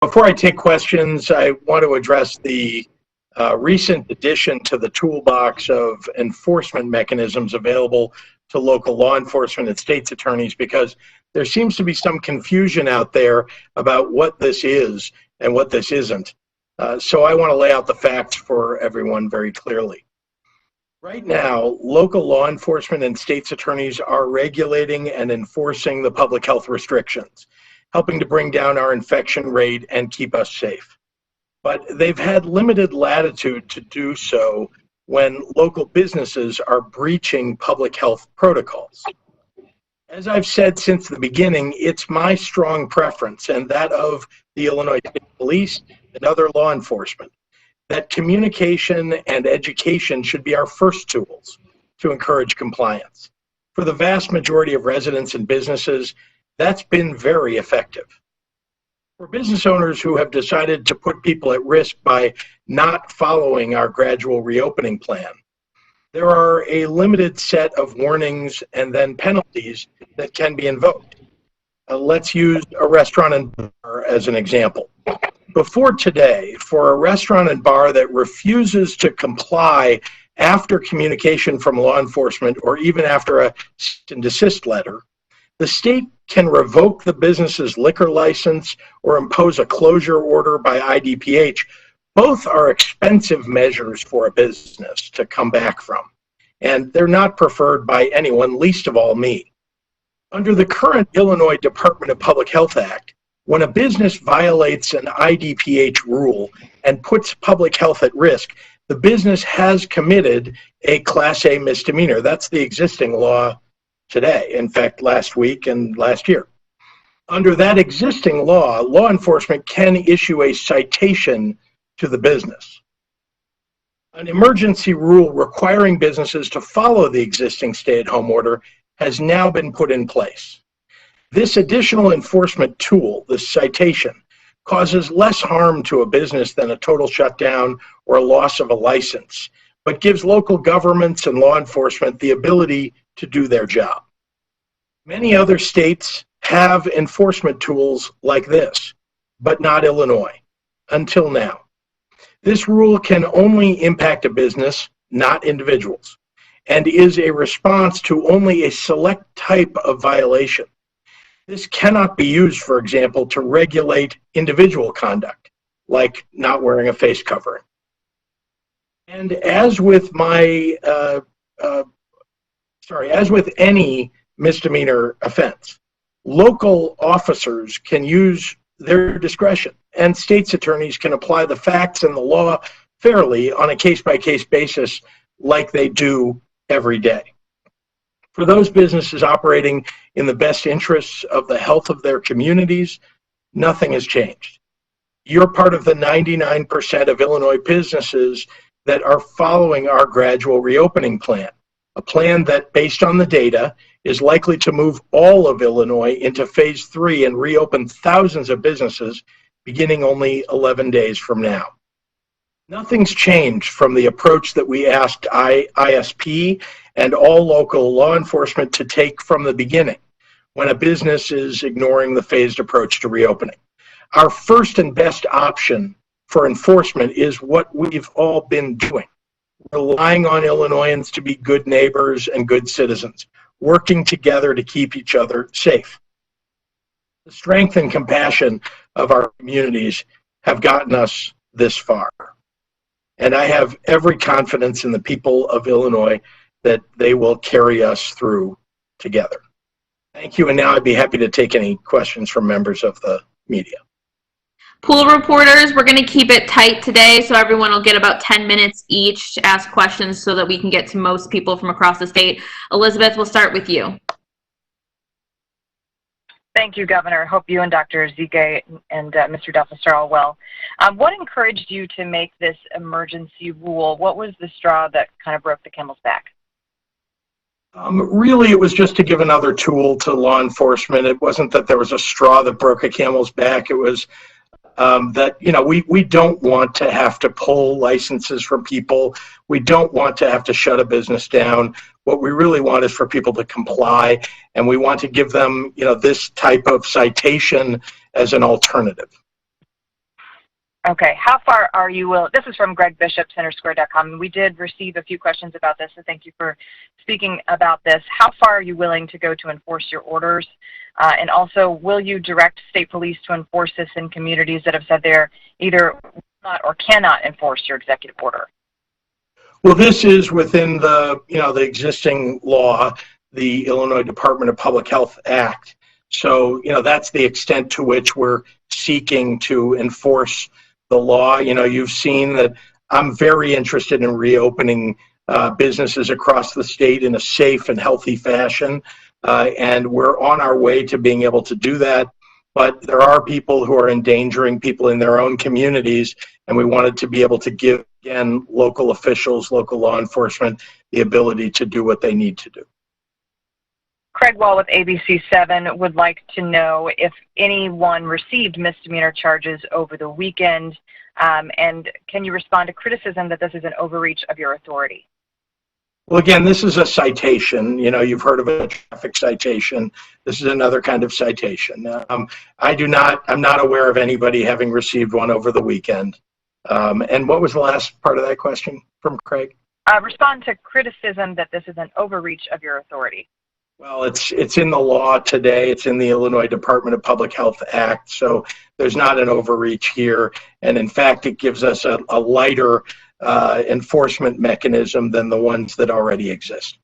Before I take questions, I want to address the recent addition to the toolbox of enforcement mechanisms available to local law enforcement and state's attorneys, because there seems to be some confusion out there about what this is and what this isn't. So I want to lay out the facts for everyone very clearly. Right now, local law enforcement and state's attorneys are regulating and enforcing the public health restrictions, helping to bring down our infection rate and keep us safe. But they've had limited latitude to do so when local businesses are breaching public health protocols. As I've said since the beginning, it's my strong preference, and that of the Illinois State Police and other law enforcement, that communication and education should be our first tools to encourage compliance. For the vast majority of residents and businesses, that's been very effective. For business owners who have decided to put people at risk by not following our gradual reopening plan, there are a limited set of warnings and then penalties that can be invoked. Let's use a restaurant and bar as an example. Before today, for a restaurant and bar that refuses to comply after communication from law enforcement or even after a cease and desist letter, the state can revoke the business's liquor license or impose a closure order by IDPH. Both are expensive measures for a business to come back from, and they're not preferred by anyone, least of all me. Under the current Illinois Department of Public Health Act, when a business violates an IDPH rule and puts public health at risk, the business has committed a Class A misdemeanor. That's the existing law today, in fact, last week and last year. Under that existing law, law enforcement can issue a citation to the business. An emergency rule requiring businesses to follow the existing stay-at-home order has now been put in place. This additional enforcement tool, the citation, causes less harm to a business than a total shutdown or a loss of a license, but gives local governments and law enforcement the ability to do their job. Many other states have enforcement tools like this, but not Illinois, until now. This rule can only impact a business, not individuals, and is a response to only a select type of violation. This cannot be used, for example, to regulate individual conduct, like not wearing a face covering. And as with any misdemeanor offense, local officers can use their discretion, and state's attorneys can apply the facts and the law fairly on a case-by-case basis like they do every day. For those businesses operating in the best interests of the health of their communities, nothing has changed. You're part of the 99% of Illinois businesses that are following our gradual reopening plan, a plan that, based on the data, is likely to move all of Illinois into phase 3 and reopen thousands of businesses beginning only 11 days from now. Nothing's changed from the approach that we asked ISP and all local law enforcement to take from the beginning when a business is ignoring the phased approach to reopening. Our first and best option for enforcement is what we've all been doing, relying on Illinoisans to be good neighbors and good citizens, working together to keep each other safe. The strength and compassion of our communities have gotten us this far. And I have every confidence in the people of Illinois that they will carry us through together. Thank you, and now I'd be happy to take any questions from members of the media. Pool reporters, we're going to keep it tight today, so everyone will get about 10 minutes each to ask questions so that we can get to most people from across the state. Elizabeth, we'll start with you. Thank you, Governor. Hope you and Dr. Zike and Mr. Duffus are all well. What encouraged you to make this emergency rule? What was the straw that kind of broke the camel's back? Really, it was just to give another tool to law enforcement. It wasn't that there was a straw that broke a camel's back. It was that, you know, we don't want to have to pull licenses from people. We don't want to have to shut a business down. What we really want is for people to comply, and we want to give them, you know, this type of citation as an alternative. Okay, how far are you willing, this is from Greg Bishop, centersquare.com, and we did receive a few questions about this, so thank you for speaking about this. How far are you willing to go to enforce your orders? And also, will you direct state police to enforce this in communities that have said they're either not or cannot enforce your executive order? Well, this is within the, the existing law, the Illinois Department of Public Health Act. So, that's the extent to which we're seeking to enforce the law. You've seen that I'm very interested in reopening businesses across the state in a safe and healthy fashion. And we're on our way to being able to do that. But there are people who are endangering people in their own communities, and we wanted to be able to give, again, local officials, local law enforcement, the ability to do what they need to do. Craig Wall with ABC7 would like to know if anyone received misdemeanor charges over the weekend, and can you respond to criticism that this is an overreach of your authority? Well, again, this is a citation. You've heard of a traffic citation. This is another kind of citation. I'm not aware of anybody having received one over the weekend. And what was the last part of that question from Craig? Respond to criticism that this is an overreach of your authority. Well, it's in the law today. It's in the Illinois Department of Public Health Act. So there's not an overreach here. And in fact, it gives us a lighter enforcement mechanism than the ones that already exist.